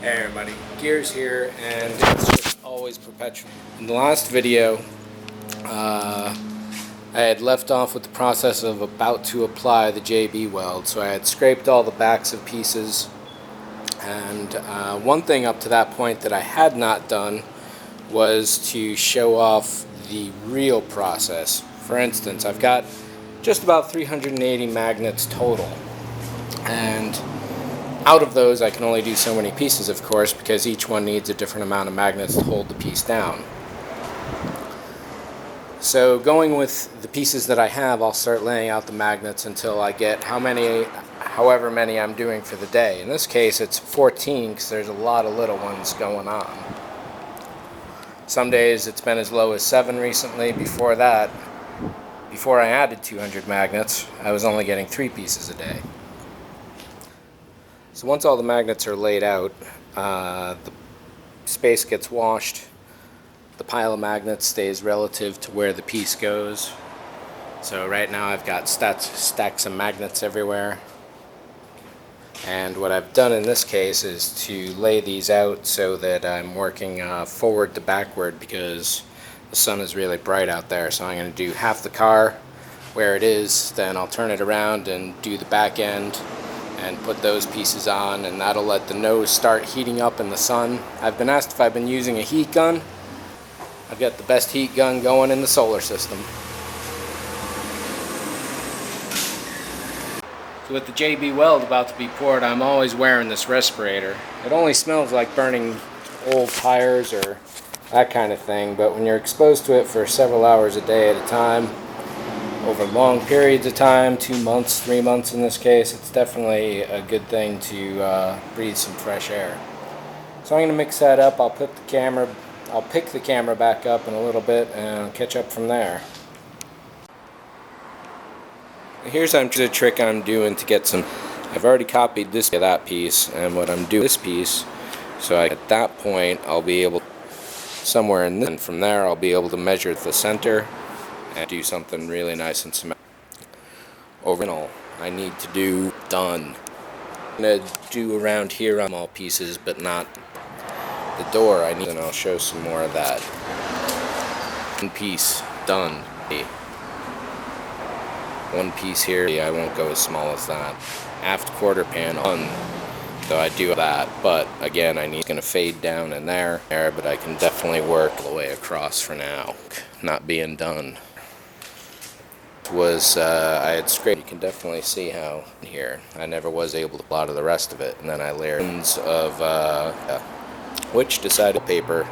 Hey everybody, Gears here, and it's just always perpetual. In the last video, I had left off with the process of about to apply the JB Weld. So I had scraped all the backs of pieces, and one thing up to that point that I had not done was to show off the real process. For instance, I've got just about 380 magnets total, and out of those I can only do so many pieces, of course, because each one needs a different amount of magnets to hold the piece down. So going with the pieces that I have, I'll start laying out the magnets until I get however many I'm doing for the day. In this case it's 14 because there's a lot of little ones going on. Some days it's been as low as 7 recently. Before that, before I added 200 magnets, I was only getting 3 pieces a day. So once all the magnets are laid out, the space gets washed, the pile of magnets stays relative to where the piece goes. So right now I've got stacks of magnets everywhere. And what I've done in this case is to lay these out so that I'm working forward to backward, because the sun is really bright out there. So I'm going to do half the car where it is, then I'll turn it around and do the back end and put those pieces on, and that'll let the nose start heating up in the sun. I've been asked if I've been using a heat gun. I've got the best heat gun going in the solar system. So with the JB Weld about to be poured, I'm always wearing this respirator. It only smells like burning old tires or that kind of thing, but when you're exposed to it for several hours a day at a time, over long periods of time, 2 months, 3 months in this case, it's definitely a good thing to breathe some fresh air. So I'm going to mix that up. I'll pick the camera back up in a little bit and catch up from there. Here's the trick I'm doing to get some. I've already copied that piece, and what I'm doing this piece, so at that point I'll be able somewhere in this, and from there I'll be able to measure the center and do something really nice and symmetrical. Overall, I need to do done. I'm going to do around here on all pieces, but not the door. I need, and I'll show some more of that. One piece done. One piece here. I won't go as small as that. Aft quarter panel done. Though I do that, but again, it's going to fade down in there, but I can definitely work all the way across for now. Not being done. I had scraped. You can definitely see how here I never was able to plot of the rest of it, and then I layered of which decided paper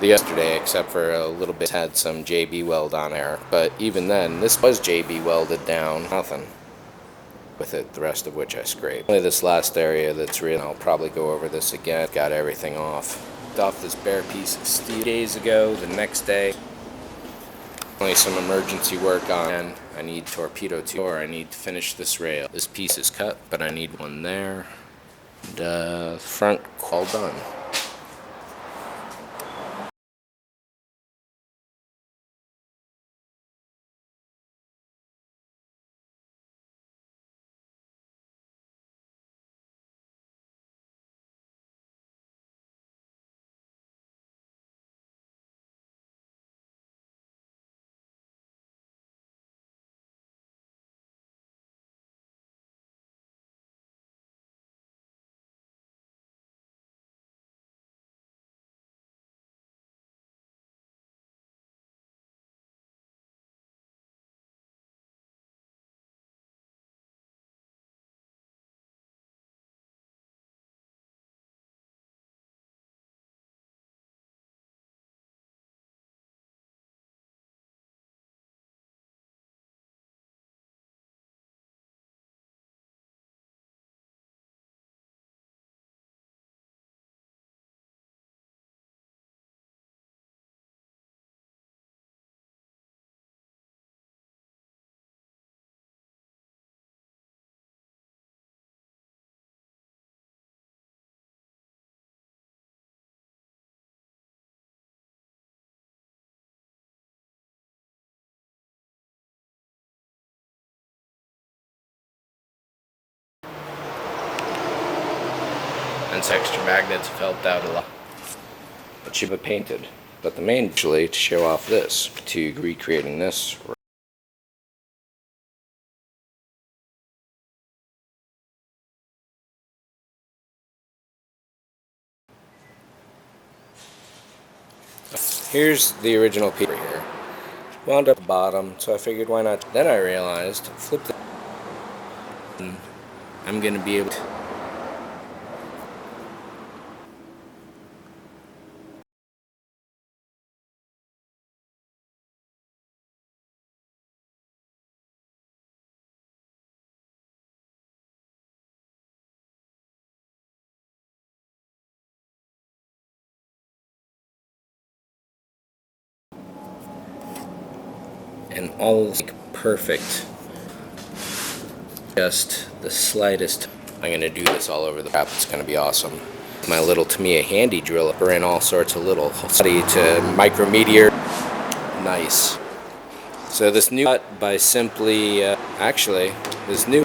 yesterday, except for a little bit had some JB Weld on there, but even then this was JB welded down, nothing with it, the rest of which I scraped. Only this last area that's real. I'll probably go over this again. Got everything off this bare piece of steel days ago. The next day only some emergency work on. I need torpedo tube, or I need to finish this rail. This piece is cut, but I need one there. And front all done. once extra magnets felt out a lot. It should be painted, but the main actually to show off this, to recreating this. Here's the original piece here. Wound up the bottom, so I figured why not. Then I realized, flipped it, and I'm going to be able to. And all like perfect. Just the slightest. I'm going to do this all over the wrap. It's going to be awesome. My little Tamiya handy drill are in all sorts of little study to micrometeor. Nice. So this new cut by simply actually this new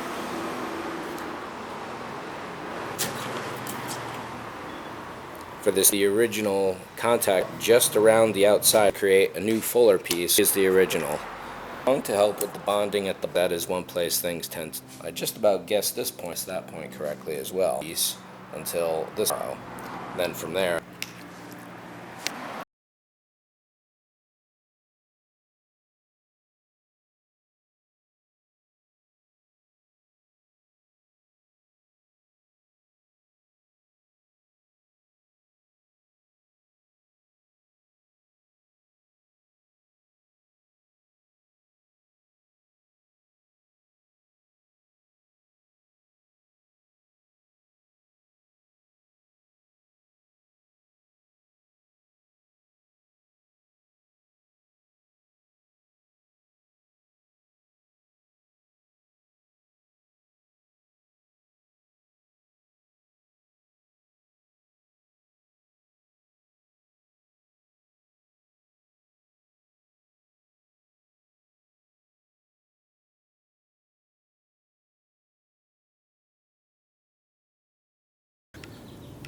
for this the original contact just around the outside, create a new fuller piece is the original. To help with the bonding at the bed is one place things tend to, I just about guessed this point to that point correctly as well until this row. Then from there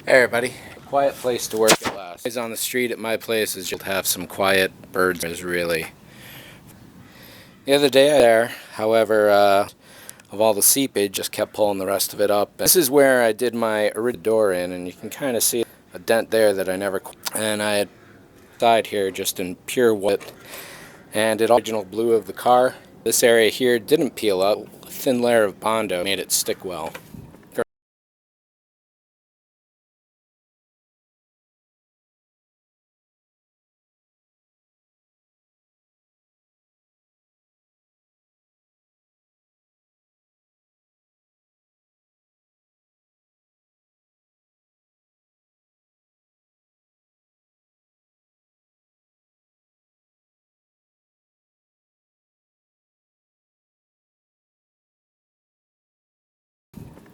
hey everybody, quiet place to work at last. Guys on the street at my place is just have some quiet birds is really. The other day there, however, of all the seepage, just kept pulling the rest of it up. This is where I did my original door in, and you can kind of see a dent there that I never. And I had side here just in pure white, and it original blue of the car. This area here didn't peel up. A thin layer of Bondo made it stick well.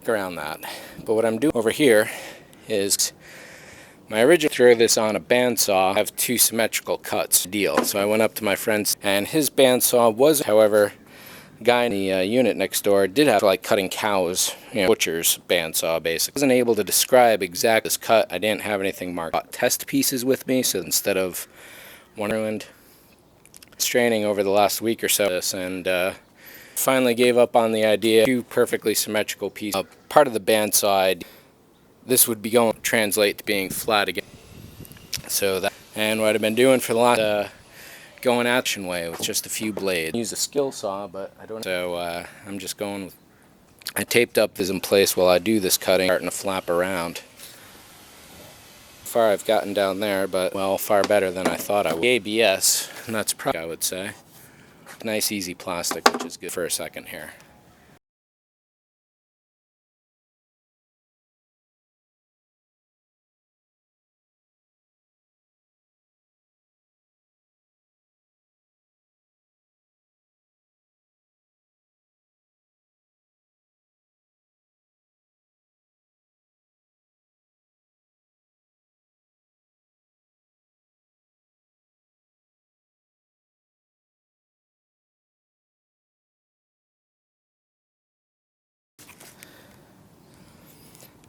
Around that. But what I'm doing over here is my original throw this on a bandsaw. I have two symmetrical cuts deal. So I went up to my friend's and his bandsaw was, however, guy in the unit next door did have like cutting cows, butcher's bandsaw basically. I wasn't able to describe exactly this cut. I didn't have anything marked. Test pieces with me, so instead of one ruined, straining over the last week or so this, and finally gave up on the idea. Two perfectly symmetrical pieces. Part of the bandsaw, this would be going to translate to being flat again. So that, and what I've been doing for the last going action way with just a few blades. I use a skill saw, but I don't. So I'm just going with. I taped up this in place while I do this cutting, starting to flap around. Far I've gotten down there, but well, far better than I thought I would. ABS, and that's probably I would say. Nice easy plastic, which is good for a second here.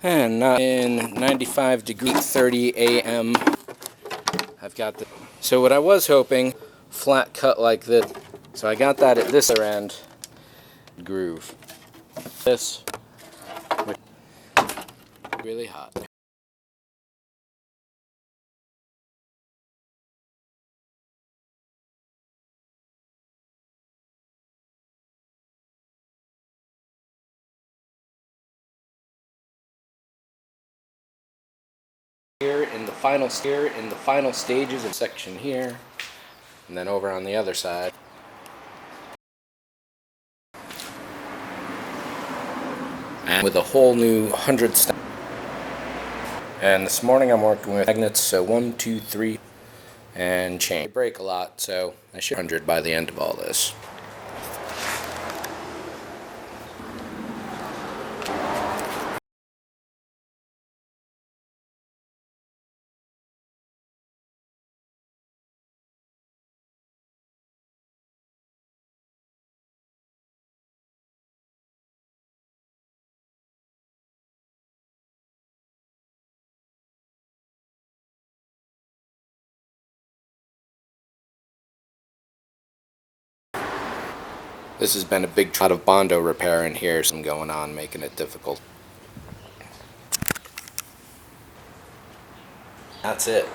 And not in 95 degree 30 a.m. I've got the. So what I was hoping, flat cut like this. So I got that at this other end. Groove. This. Really hot. Here in the final stages of section here, and then over on the other side. And with a whole new 100 step. And this morning I'm working with magnets, so 1, 2, 3, and chain. They break a lot, so I should 100 by the end of all this. This has been a big lot of Bondo repair in here, some going on, making it difficult. That's it.